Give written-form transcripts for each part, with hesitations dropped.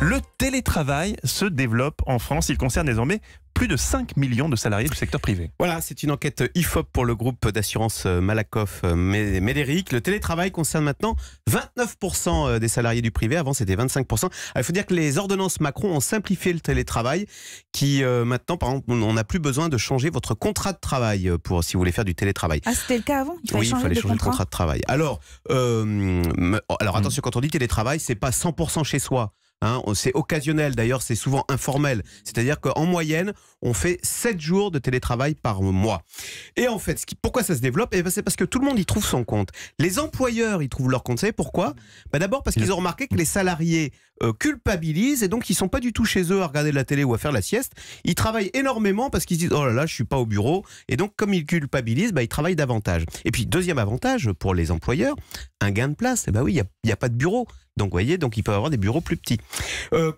Le télétravail se développe en France. Il concerne désormais plus de 5 millions de salariés du secteur privé. Voilà, c'est une enquête IFOP pour le groupe d'assurance Malakoff Médéric. Le télétravail concerne maintenant 29% des salariés du privé. Avant, c'était 25%. Alors, il faut dire que les ordonnances Macron ont simplifié le télétravail, qui maintenant, par exemple, on n'a plus besoin de changer votre contrat de travail si vous voulez faire du télétravail. Ah, c'était le cas avant? Oui, il fallait changer le contrat de travail. Alors attention, quand on dit télétravail, c'est pas 100% chez soi. C'est occasionnel, d'ailleurs c'est souvent informel. C'est-à-dire qu'en moyenne, on fait 7 jours de télétravail par mois. Et en fait, pourquoi ça se développe? C'est parce que tout le monde y trouve son compte. Les employeurs y trouvent leur compte. Vous savez pourquoi? D'abord parce qu'ils ont remarqué que les salariés culpabilisent et donc ils ne sont pas du tout chez eux à regarder la télé ou à faire la sieste. Ils travaillent énormément parce qu'ils se disent « Oh là là, je ne suis pas au bureau ». Et donc comme ils culpabilisent, ils travaillent davantage. Et puis deuxième avantage pour les employeurs, un gain de place. Oui, il n'y a pas de bureau. Donc, vous voyez, ils peuvent avoir des bureaux plus petits.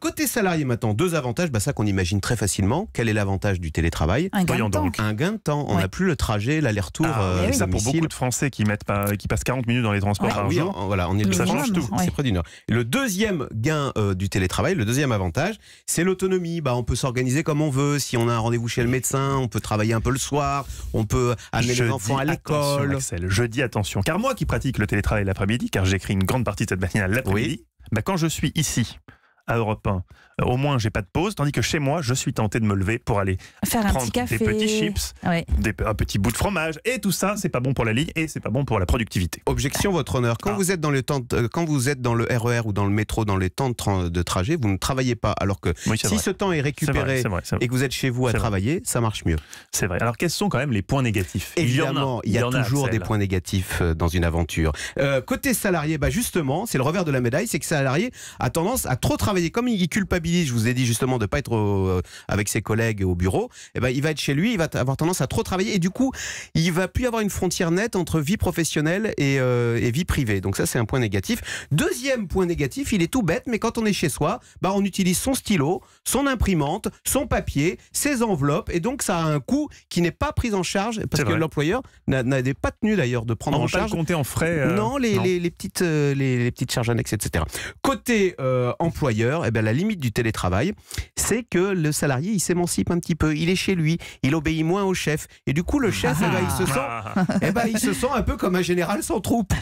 Côté salarié maintenant, deux avantages, ça qu'on imagine très facilement. Quel est l'avantage du télétravail? Un gain de temps. Un gain de temps. On n'a plus le trajet, l'aller-retour. Ça pour beaucoup de Français qui passent 40 minutes dans les transports par jour. Voilà, ça change tout. C'est près d'une heure. Et le deuxième gain du télétravail, le deuxième avantage, c'est l'autonomie. On peut s'organiser comme on veut. Si on a un rendez-vous chez le médecin, on peut travailler un peu le soir, on peut amener les enfants à l'école. Je dis attention, car moi qui pratique le télétravail l'après-midi, car j'écris une grande partie de cette matinale l'après-midi, quand je suis ici, à Europe 1, au moins j'ai pas de pause, tandis que chez moi je suis tenté de me lever pour aller faire prendre un petit café, des petits chips, un petit bout de fromage, et tout ça c'est pas bon pour la ligne et c'est pas bon pour la productivité. Objection, votre honneur, quand vous êtes dans le RER ou dans le métro, dans les temps de trajet, vous ne travaillez pas, alors que si ce temps est récupéré et que vous êtes chez vous à travailler, ça marche mieux. C'est vrai. Alors quels sont quand même les points négatifs? Évidemment, il y a toujours des points négatifs dans une aventure. Côté salarié, justement, c'est le revers de la médaille, c'est que le salarié a tendance à trop travailler. Comme il culpabilise, je vous ai dit justement de ne pas être avec ses collègues au bureau, il va être chez lui, il va avoir tendance à trop travailler et du coup, il va plus avoir une frontière nette entre vie professionnelle et vie privée. Donc ça, c'est un point négatif. Deuxième point négatif, il est tout bête, mais quand on est chez soi, on utilise son stylo, son imprimante, son papier, ses enveloppes, et donc ça a un coût qui n'est pas pris en charge parce que l'employeur n'a pas tenu d'ailleurs de prendre en charge. On ne peut pas le compter en frais. Non, les petites charges annexes, etc. Côté employeur, la limite du télétravail, c'est que le salarié, il s'émancipe un petit peu, il est chez lui, il obéit moins au chef, et du coup le chef, il se sent un peu comme un général sans troupe.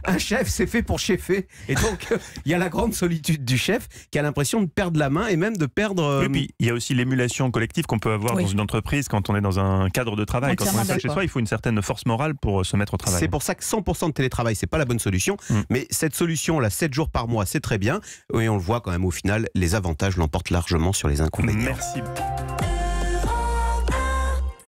Un chef, c'est fait pour cheffer, et donc il y a la grande solitude du chef qui a l'impression de perdre la main et même de perdre. Oui, puis il y a aussi l'émulation collective qu'on peut avoir dans une entreprise quand on est dans un cadre de travail. Quand on est seul chez soi, il faut une certaine force morale pour se mettre au travail. C'est pour ça que 100% de télétravail, c'est pas la bonne solution, mais cette solution, 7 jours par mois, c'est très bien, et on le voit quand même au final, les avantages l'emportent largement sur les inconvénients. Merci.